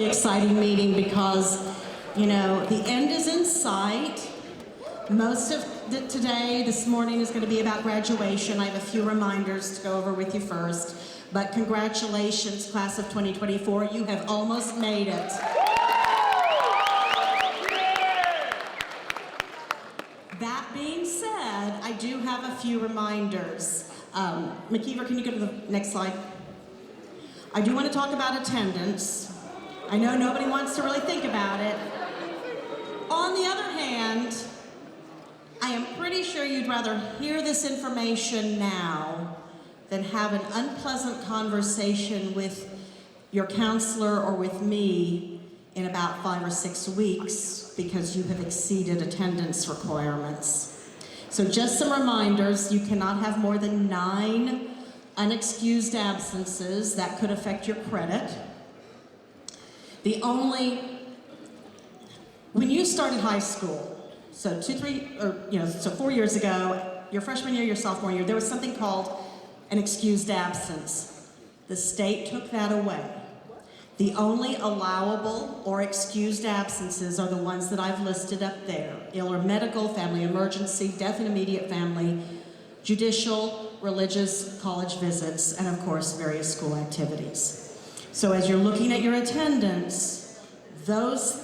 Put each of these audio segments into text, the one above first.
Exciting meeting because, the end is in sight. Most of today, this morning, is going to be about graduation. I have a few reminders to go over with you first. But congratulations, class of 2024. You have almost made it. That being said, I do have a few reminders. McKeever, can you go to the next slide? I do want to talk about attendance. I know nobody wants to really think about it. On the other hand, I am pretty sure you'd rather hear this information now than have an unpleasant conversation with your counselor or with me in about 5 or 6 weeks because you have exceeded attendance requirements. So just some reminders, you cannot have more than 9 unexcused absences. That could affect your credit. When you started high school, so 4 years ago, your freshman year, your sophomore year, there was something called an excused absence. The state took that away. The only allowable or excused absences are the ones that I've listed up there: ill or medical, family emergency, death and immediate family, judicial, religious, college visits, and of course, various school activities. So as you're looking at your attendance, those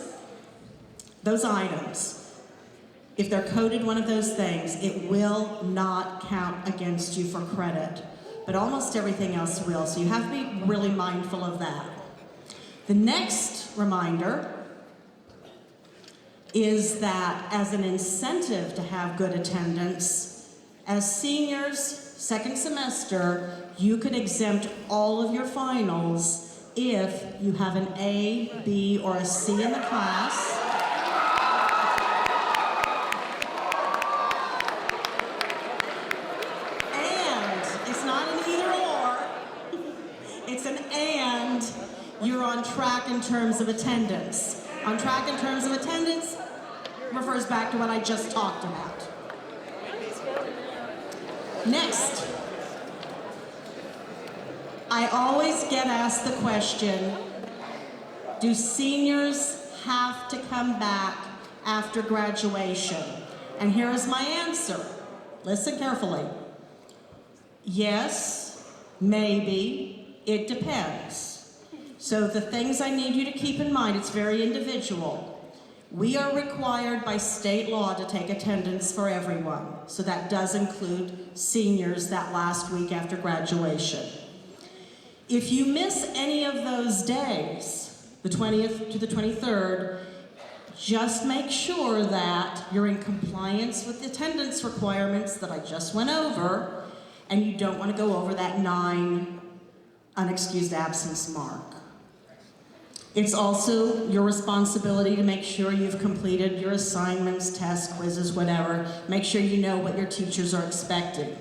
items, if they're coded one of those things, it will not count against you for credit, but almost everything else will, so you have to be really mindful of that. The next reminder is that as an incentive to have good attendance, as seniors, second semester, you can exempt all of your finals if you have an A, B, or a C in the class. And it's not an either or, it's an and you're on track in terms of attendance. On track in terms of attendance refers back to what I just talked about. Next. I always get asked the question, do seniors have to come back after graduation? And here is my answer. Listen carefully. Yes, maybe, it depends. So the things I need you to keep in mind, it's very individual. We are required by state law to take attendance for everyone. So that does include seniors that last week after graduation. If you miss any of those days, the 20th to the 23rd, just make sure that you're in compliance with the attendance requirements that I just went over, and you don't want to go over that 9 unexcused absence mark. It's also your responsibility to make sure you've completed your assignments, tests, quizzes, whatever. Make sure you know what your teachers are expecting.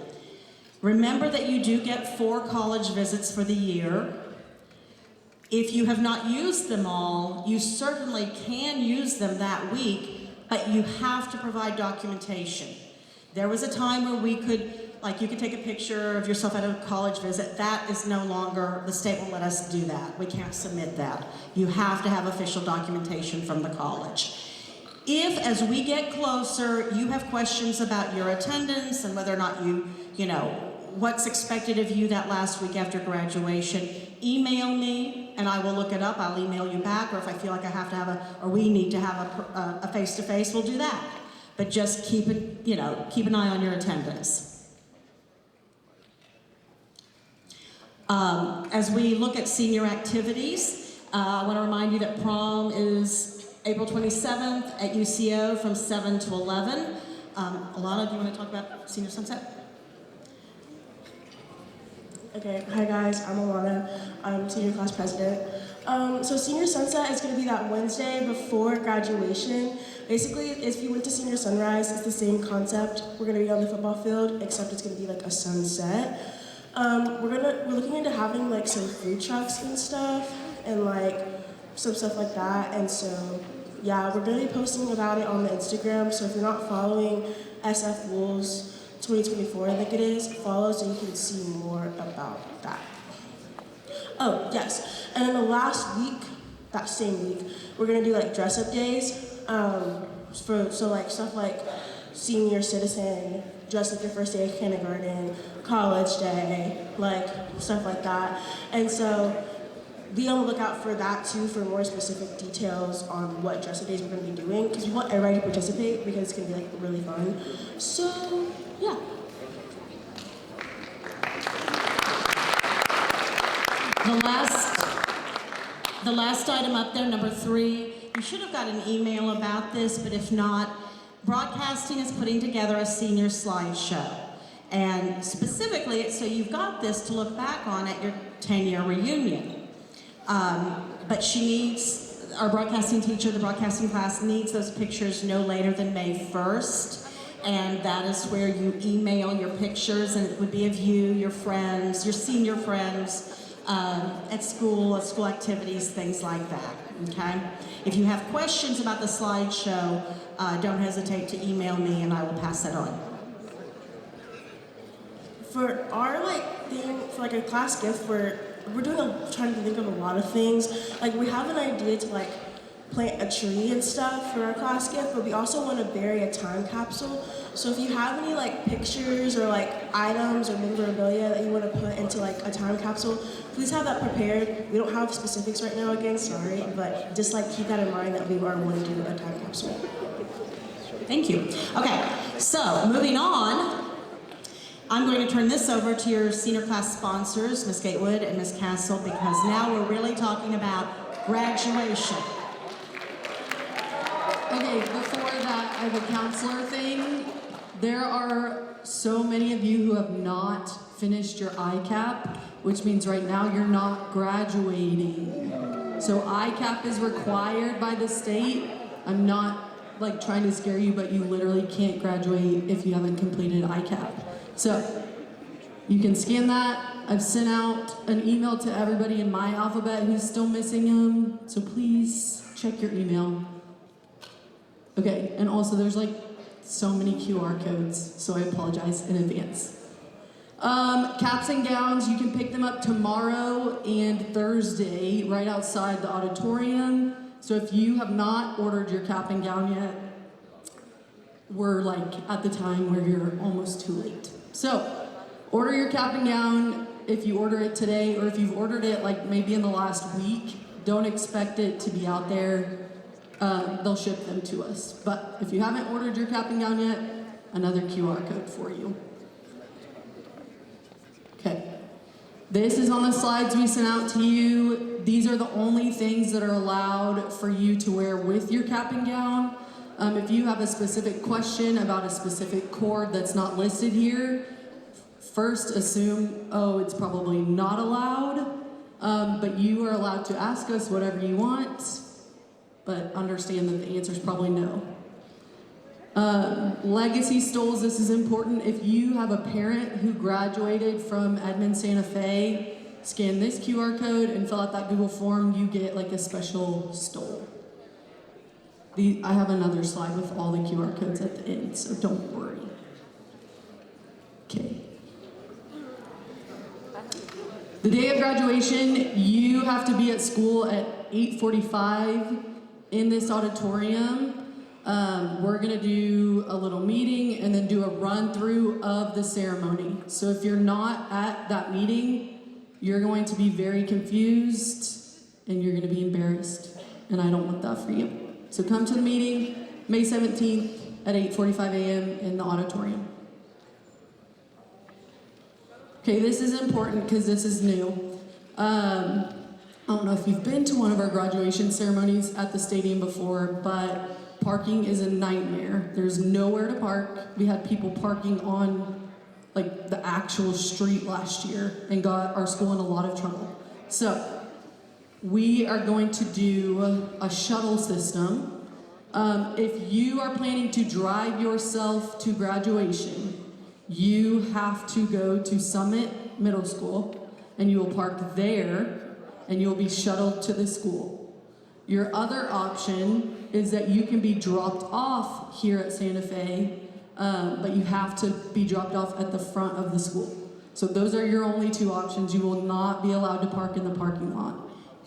Remember that you do get 4 college visits for the year. If you have not used them all, you certainly can use them that week, but you have to provide documentation. There was a time where we could, you could take a picture of yourself at a college visit. That is no longer, the state won't let us do that. We can't submit that. You have to have official documentation from the college. If, as we get closer, you have questions about your attendance and whether or not what's expected of you that last week after graduation, email me and I will look it up. I'll email you back, or if I feel like I have to have or we need to have a face-to-face, we'll do that. But just keep an eye on your attendance. As we look at senior activities, I want to remind you that prom is April 27th at UCO from 7 to 11. Alana, do you want to talk about Senior Sunset? Okay, hi guys, I'm Alana. I'm senior class president. So Senior Sunset is going to be that Wednesday before graduation. Basically, if you went to Senior Sunrise, it's the same concept. We're going to be on the football field, except it's going to be like a sunset. We're looking into having some food trucks and stuff, and some stuff like that. And so, yeah, we're going to be posting about it on the Instagram. So if you're not following SF Wolves 2024, I think it is, follow so you can see more about that. Oh, yes. And in the last week that same week, we're gonna do like dress-up days. So like stuff like senior citizen, dress like your first day of kindergarten, college day, like stuff like that. And so be on the lookout for that too, for more specific details on what dress-up days we're gonna be doing, because we want everybody to participate because it's gonna be like really fun. So yeah. The last item up there, number 3, you should have got an email about this, but if not, Broadcasting is putting together a senior slideshow. And specifically, it's so you've got this to look back on at your 10-year reunion. But our broadcasting teacher, the broadcasting class, needs those pictures no later than May 1st. And that is where you email your pictures, and it would be of you, your friends, your senior friends, at school activities, things like that, okay? If you have questions about the slideshow, don't hesitate to email me and I will pass that on. For our thing, for a class gift, we're trying to think of a lot of things. Like we have an idea to plant a tree and stuff for our class gift, but we also want to bury a time capsule. So if you have any pictures or items or memorabilia that you want to put into a time capsule, please have that prepared. We don't have specifics right now, again, sorry, but just keep that in mind that we are wanting to do a time capsule. Thank you. Okay, so moving on, I'm going to turn this over to your senior class sponsors, Ms. Gatewood and Ms. Castle, because now we're really talking about graduation. Okay, before that, I have a counselor thing. There are so many of you who have not finished your ICAP, which means right now you're not graduating. So ICAP is required by the state. I'm not trying to scare you, but you literally can't graduate if you haven't completed ICAP. So you can scan that. I've sent out an email to everybody in my alphabet who's still missing them. So please check your email. Okay, and also there's so many QR codes, so I apologize in advance. Caps and gowns, you can pick them up tomorrow and Thursday right outside the auditorium. So if you have not ordered your cap and gown yet, we're at the time where you're almost too late. So order your cap and gown if you order it today, or if you've ordered it maybe in the last week, don't expect it to be out there. They'll ship them to us. But if you haven't ordered your cap and gown yet, another QR code for you. Okay. This is on the slides we sent out to you. These are the only things that are allowed for you to wear with your cap and gown. If you have a specific question about a specific cord that's not listed here, first assume, oh, it's probably not allowed. But you are allowed to ask us whatever you want. But understand that the answer is probably no. Legacy stoles, this is important. If you have a parent who graduated from Edmond Santa Fe, scan this QR code and fill out that Google form, you get a special stole. I have another slide with all the QR codes at the end, so don't worry. Okay. The day of graduation, you have to be at school at 8:45. In this auditorium. We're gonna do a little meeting and then do a run through of the ceremony. So if you're not at that meeting, you're going to be very confused and you're gonna be embarrassed. And I don't want that for you. So come to the meeting, May 17th at 8:45 a.m. in the auditorium. Okay, this is important because this is new. I don't know if you've been to one of our graduation ceremonies at the stadium before, but parking is a nightmare. There's nowhere to park. We had people parking on the actual street last year and got our school in a lot of trouble. So we are going to do a shuttle system. If you are planning to drive yourself to graduation, you have to go to Summit Middle School and you will park there and you'll be shuttled to the school. Your other option is that you can be dropped off here at Santa Fe, but you have to be dropped off at the front of the school. So those are your only two options. You will not be allowed to park in the parking lot.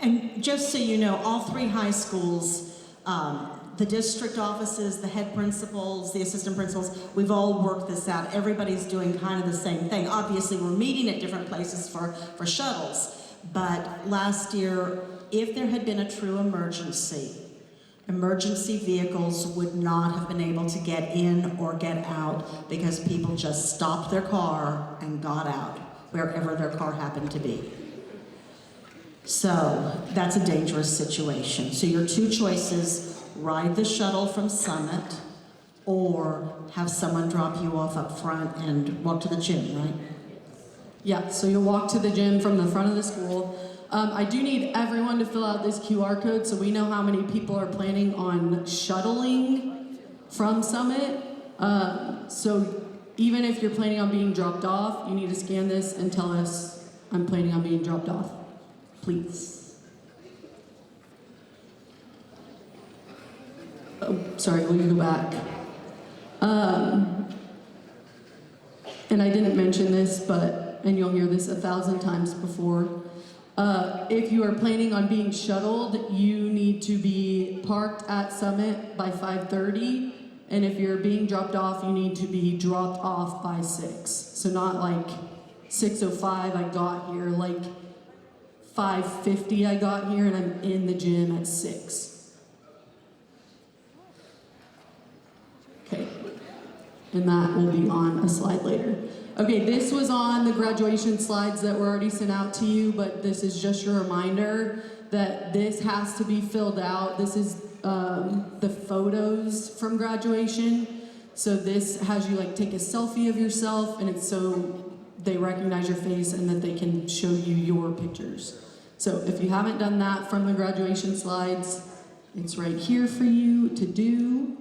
And just so you know, all 3 high schools, the district offices, the head principals, the assistant principals, we've all worked this out. Everybody's doing kind of the same thing. Obviously, we're meeting at different places for shuttles. But last year, if there had been a true emergency vehicles would not have been able to get in or get out because people just stopped their car and got out, wherever their car happened to be. So that's a dangerous situation. So your 2 choices, ride the shuttle from Summit or have someone drop you off up front and walk to the gym, right? Yeah, so you'll walk to the gym from the front of the school. I do need everyone to fill out this QR code so we know how many people are planning on shuttling from Summit. So even if you're planning on being dropped off, you need to scan this and tell us, I'm planning on being dropped off. Please. Oh, sorry, will you go back? And I didn't mention this, and you'll hear this 1,000 times before. If you are planning on being shuttled, you need to be parked at Summit by 5:30. And if you're being dropped off, you need to be dropped off by 6. So not like 6:05 I got here, like 5:50 I got here and I'm in the gym at 6. Okay, and that will be on a slide later. Okay, this was on the graduation slides that were already sent out to you, but this is just your reminder that this has to be filled out. This is the photos from graduation. So this has you like take a selfie of yourself, and it's so they recognize your face and that they can show you your pictures. So if you haven't done that from the graduation slides, it's right here for you to do.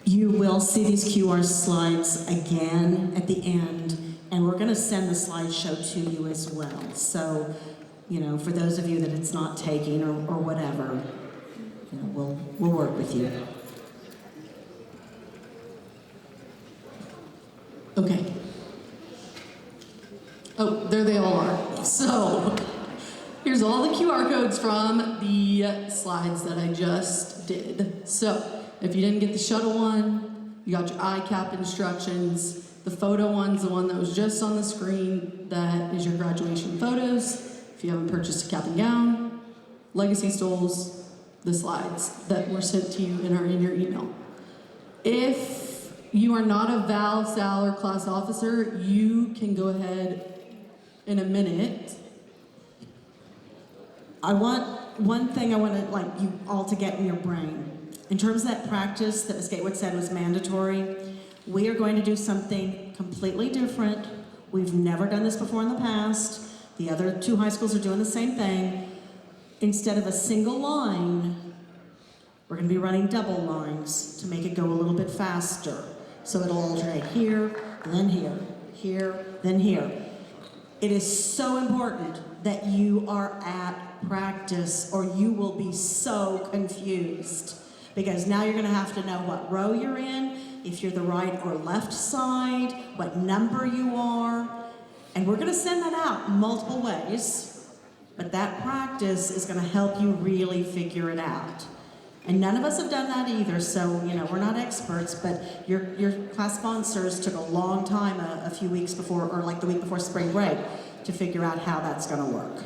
You will see these QR slides again at the end, and we're going to send the slideshow to you as well. So, for those of you that it's not taking or whatever, we'll work with you. Okay. Oh, there they all are. So, here's all the QR codes from the slides that I just did. So, if you didn't get the shuttle one, you got your ICAP instructions. The photo one's the one that was just on the screen. That is your graduation photos. If you haven't purchased a cap and gown, legacy stoles, the slides that were sent to you and are in your email. If you are not a Val, Sal, or class officer, you can go ahead in a minute. One thing I want you all to get in your brain. In terms of that practice that Ms. Gatewood said was mandatory, we are going to do something completely different. We've never done this before in the past. The other 2 high schools are doing the same thing. Instead of a single line, we're going to be running double lines to make it go a little bit faster. So it'll alternate here, then here, here, then here. It is so important that you are at practice or you will be so confused. Because now you're going to have to know what row you're in, if you're the right or left side, what number you are. And we're going to send that out multiple ways. But that practice is going to help you really figure it out. And none of us have done that either, so we're not experts, but your class sponsors took a long time, a few weeks before, or like the week before spring break, to figure out how that's going to work.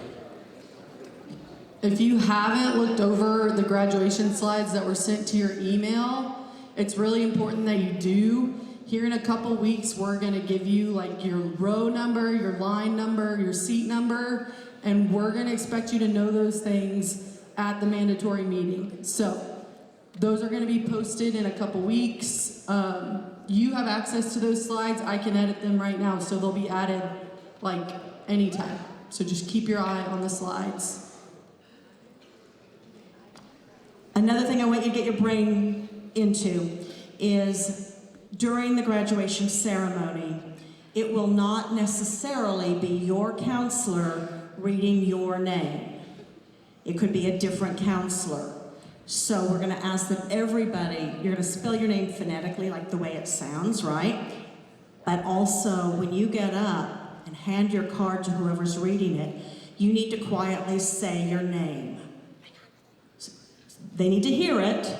If you haven't looked over the graduation slides that were sent to your email, it's really important that you do. Here in a couple weeks, we're gonna give you like your row number, your line number, your seat number, and we're gonna expect you to know those things at the mandatory meeting. So those are gonna be posted in a couple weeks. You have access to those slides. I can edit them right now, so they'll be added like anytime. So just keep your eye on the slides. Another thing I want you to get your brain into is during the graduation ceremony, it will not necessarily be your counselor reading your name. It could be a different counselor. So we're gonna ask that everybody, you're gonna spell your name phonetically like the way it sounds, right? But also, when you get up and hand your card to whoever's reading it, you need to quietly say your name. They need to hear it,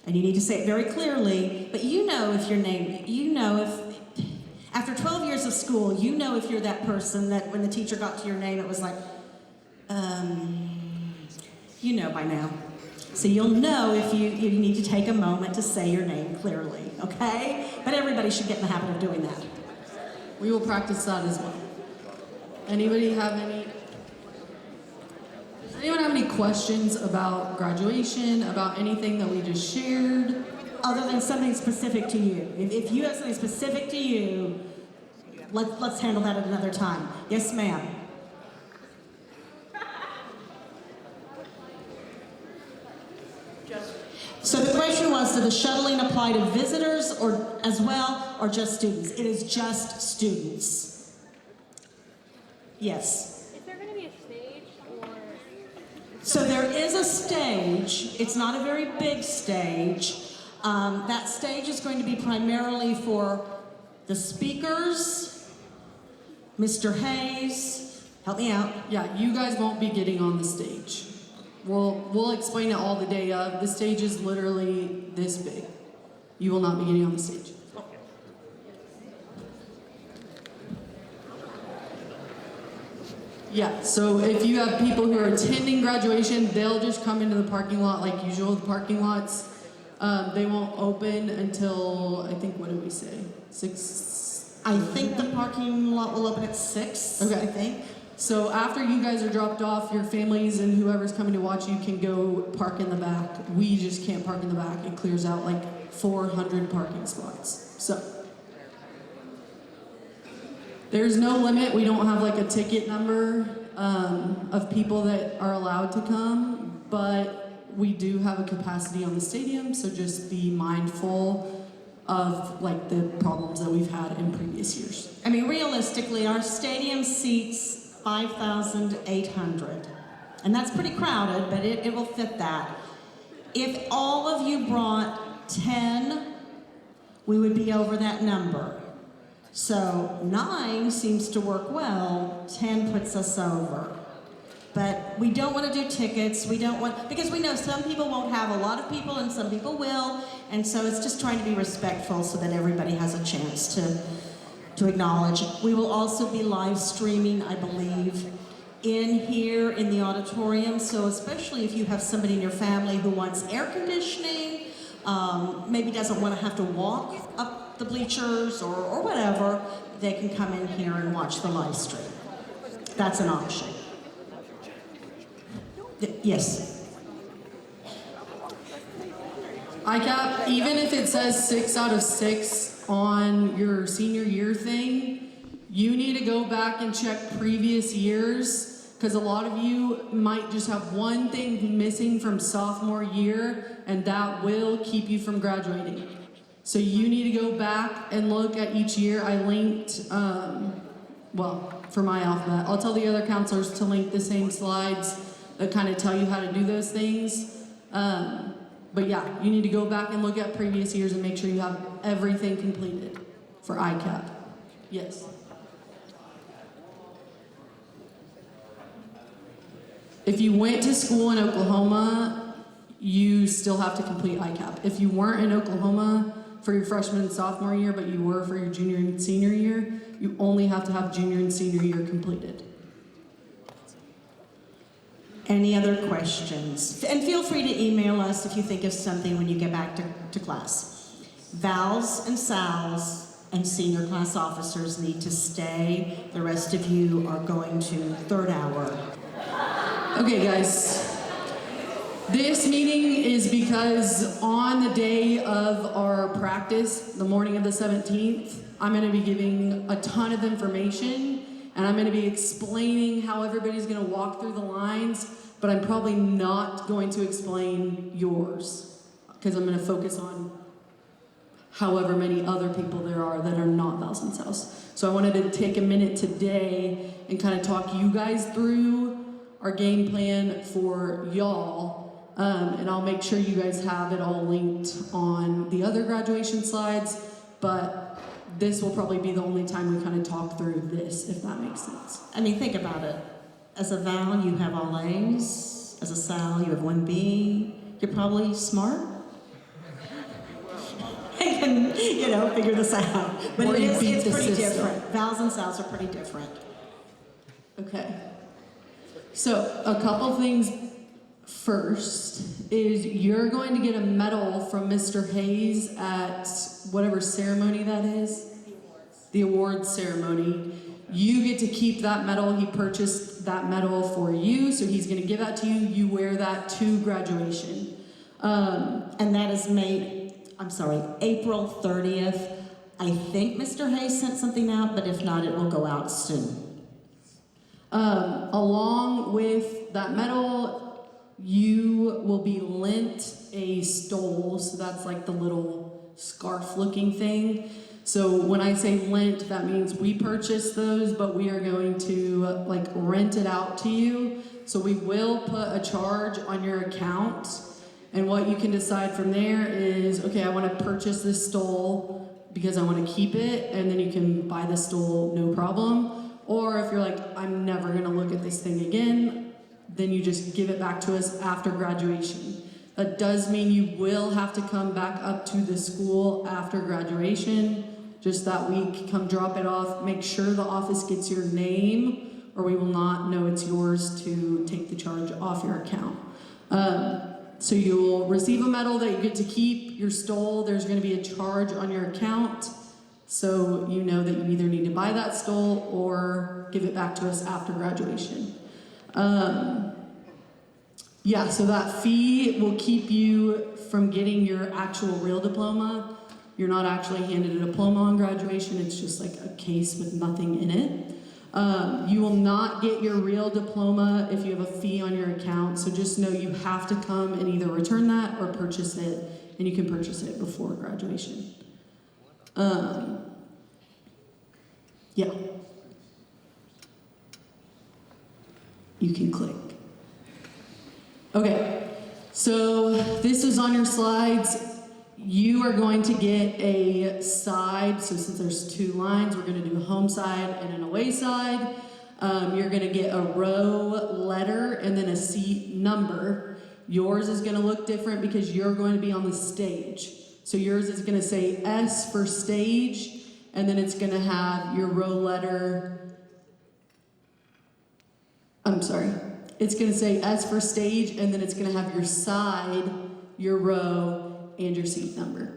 and you need to say it very clearly, but you know if your name, you know if, after 12 years of school, you know if you're that person that when the teacher got to your name, it was like, you know by now. So you'll know if you need to take a moment to say your name clearly, okay? But everybody should get in the habit of doing that. We will practice that as well. Anybody have any? Does anyone have any questions about graduation, about anything that we just shared? Other than something specific to you. If you have something specific to you, let's handle that at another time. Yes, ma'am. So the question was, did the shuttling apply to visitors or as well, or just students? It is just students. Yes. Is there going to be a stage or? So there is a stage. It's not a very big stage. That stage is going to be primarily for the speakers, Mr. Hayes, help me out. Yeah, you guys won't be getting on the stage. We'll explain it all the day of. The stage is literally this big. You will not be getting on the stage. Yeah, so if you have people who are attending graduation, they'll just come into the parking lot like usual. The parking lots, they won't open until, I think, what did we say? 6? I think the parking lot will open at 6, Okay. I think. So after you guys are dropped off, your families and whoever's coming to watch you can go park in the back. We just can't park in the back. It clears out like 400 parking spots. So there's no limit. We don't have like a ticket number of people that are allowed to come, but we do have a capacity on the stadium. So just be mindful of like the problems that we've had in previous years. I mean, realistically, our stadium seats 5,800. And that's pretty crowded, but it will fit that. If all of you brought 10, we would be over that number. So 9 seems to work well, 10 puts us over. But we don't want to do tickets, because we know some people won't have a lot of people and some people will, and so it's just trying to be respectful so that everybody has a chance to acknowledge. We will also be live streaming, I believe, in here in the auditorium, so especially if you have somebody in your family who wants air conditioning, maybe doesn't want to have to walk up the bleachers or whatever, they can come in here and watch the live stream. That's an option. Yes. ICAP, even if it says 6 out of 6 on your senior year thing, you need to go back and check previous years, because a lot of you might just have one thing missing from sophomore year, and that will keep you from graduating. So you need to go back and look at each year. I linked, for my alphabet, I'll tell the other counselors to link the same slides that kind of tell you how to do those things. But yeah, you need to go back and look at previous years and make sure you have everything completed for ICAP. Yes. If you went to school in Oklahoma, you still have to complete ICAP. If you weren't in Oklahoma for your freshman and sophomore year, but you were for your junior and senior year, you only have to have junior and senior year completed. Any other questions? And feel free to email us if you think of something when you get back to class. Vals and Sals and senior class officers need to stay. The rest of you are going to third hour. Okay, guys. This meeting is because on the day of our practice, the morning of the 17th, I'm going to be giving a ton of information, and I'm going to be explaining how everybody's going to walk through the lines, but I'm probably not going to explain yours, because I'm going to focus on however many other people there are that are not Vals and Sals. So I wanted to take a minute today and kind of talk you guys through our game plan for y'all, And I'll make sure you guys have it all linked on the other graduation slides, but this will probably be the only time we kind of talk through this, if that makes sense. I mean, think about it. As a Val, you have all A's. As a Sal, you have one B. You're probably smart. I can, figure this out. But Or you beat it's the pretty system. different. Vals and Sals are pretty different. Okay. So, a couple things first is you're going to get a medal from Mr. Hayes at whatever ceremony that is. The awards ceremony. You get to keep that medal. He purchased that medal for you, so he's going to give that to you. You wear that to graduation. And that is April 30th. I think Mr. Hayes sent something out, but if not, it will go out soon. Along with that medal, you will be lent a stole, so that's like the little scarf-looking thing. So when I say lent, that means we purchased those, but we are going to rent it out to you. So we will put a charge on your account, and what you can decide from there is, okay, I want to purchase this stole because I want to keep it, and then you can buy the stole, no problem. Or if you're like, I'm never going to look at this thing again, then you just give it back to us after graduation. That does mean you will have to come back up to the school after graduation, just that week, come drop it off, make sure the office gets your name, or we will not know it's yours to take the charge off your account. So you'll receive a medal that you get to keep, your stole, there's gonna be a charge on your account, so you know that you either need to buy that stole or give it back to us after graduation. Yeah, so that fee will keep you from getting your actual real diploma. You're not actually handed a diploma on graduation, it's just like a case with nothing in it. You will not get your real diploma if you have a fee on your account, so just know you have to come and either return that or purchase it, and you can purchase it before graduation. Yeah. You can click. Okay, so this is on your slides. You are going to get a side, so since there's two lines, we're going to do a home side and an away side. You're going to get a row letter and then a seat number. Yours is going to look different because you're going to be on the stage. So yours is going to say S for stage, and then it's going to have your row letter. It's going to say S for stage, and then it's going to have your side, your row, and your seat number.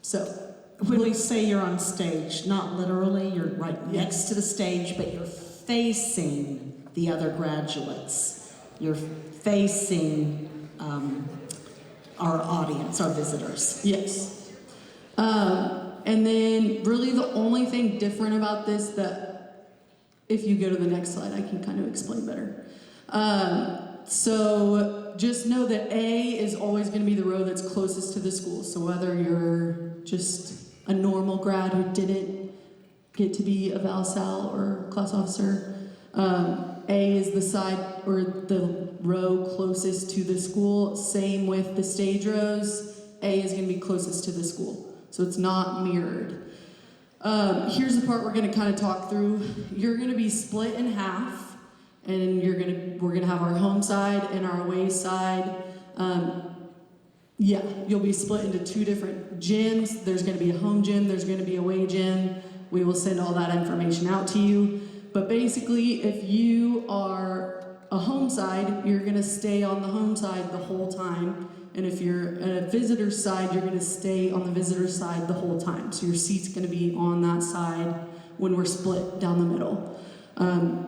So When we say you're on stage, not literally, you're right next to the stage, but you're facing the other graduates. You're facing our audience, our visitors. yes. And then really the only thing different about this that if you go to the next slide, I can kind of explain better. So just know that A is always going to be the row that's closest to the school. So whether you're just a normal grad who didn't get to be a Val-Sal or class officer, A is the side or the row closest to the school. Same with the stage rows. A is going to be closest to the school. So it's not mirrored. Here's the part we're going to kind of talk through. You're going to be split in half. And we're gonna have our home side and our away side. You'll be split into two different gyms. There's gonna be a home gym, there's gonna be a away gym. We will send all that information out to you. But basically, if you are a home side, you're gonna stay on the home side the whole time. And if you're a visitor side, you're gonna stay on the visitor side the whole time. So your seat's gonna be on that side when we're split down the middle.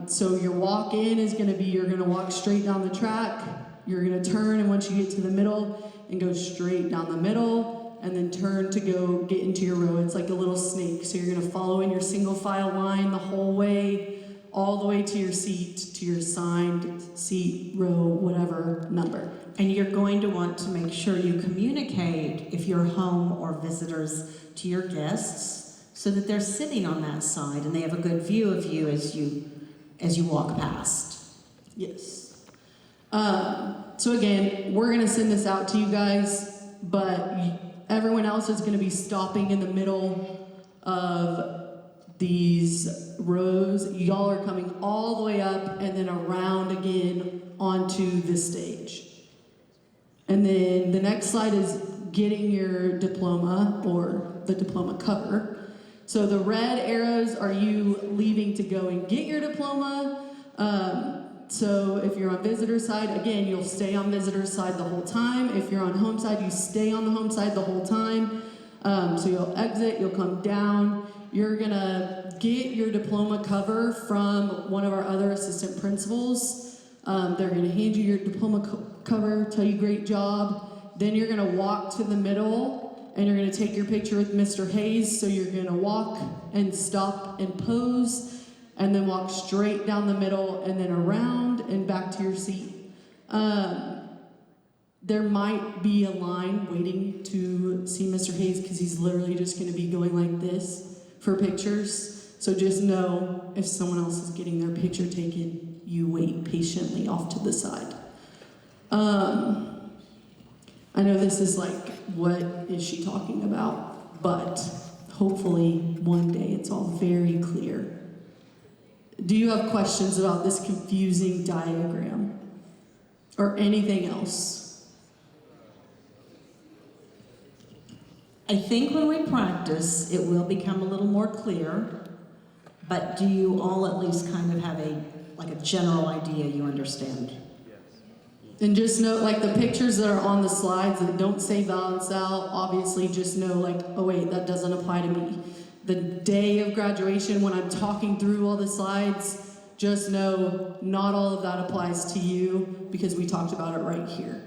So your walk in is going to be, you're going to walk straight down the track, you're going to turn, and once you get to the middle, and go straight down the middle, and then turn to go get into your row. It's like a little snake, so you're going to follow in your single file line the whole way, all the way to your seat, to your assigned seat, row, whatever number. And you're going to want to make sure you communicate if you're home or visitors to your guests, so that they're sitting on that side and they have a good view of you as you walk past. Yes. So again, we're gonna send this out to you guys, but everyone else is gonna be stopping in the middle of these rows. Y'all are coming all the way up and then around again onto the stage. And then the next slide is getting your diploma or the diploma cover. So the red arrows are you leaving to go and get your diploma. So if you're on visitor side, again, you'll stay on visitor side the whole time. If you're on home side, you stay on the home side the whole time. So you'll exit, you'll come down. You're gonna get your diploma cover from one of our other assistant principals. They're gonna hand you your diploma cover, tell you great job. Then you're gonna walk to the middle and you're gonna take your picture with Mr. Hayes. So you're gonna walk and stop and pose, and then walk straight down the middle and then around and back to your seat. There might be a line waiting to see Mr. Hayes because he's literally just gonna be going like this for pictures. So just know if someone else is getting their picture taken, you wait patiently off to the side. I know this is like, what is she talking about? But hopefully one day it's all very clear. Do you have questions about this confusing diagram or anything else? I think when we practice, it will become a little more clear, but do you all at least kind of have a general idea you understand? And just know, like the pictures that are on the slides that don't say Val and Sal, obviously just know like, oh wait, that doesn't apply to me. The day of graduation, when I'm talking through all the slides, just know not all of that applies to you because we talked about it right here.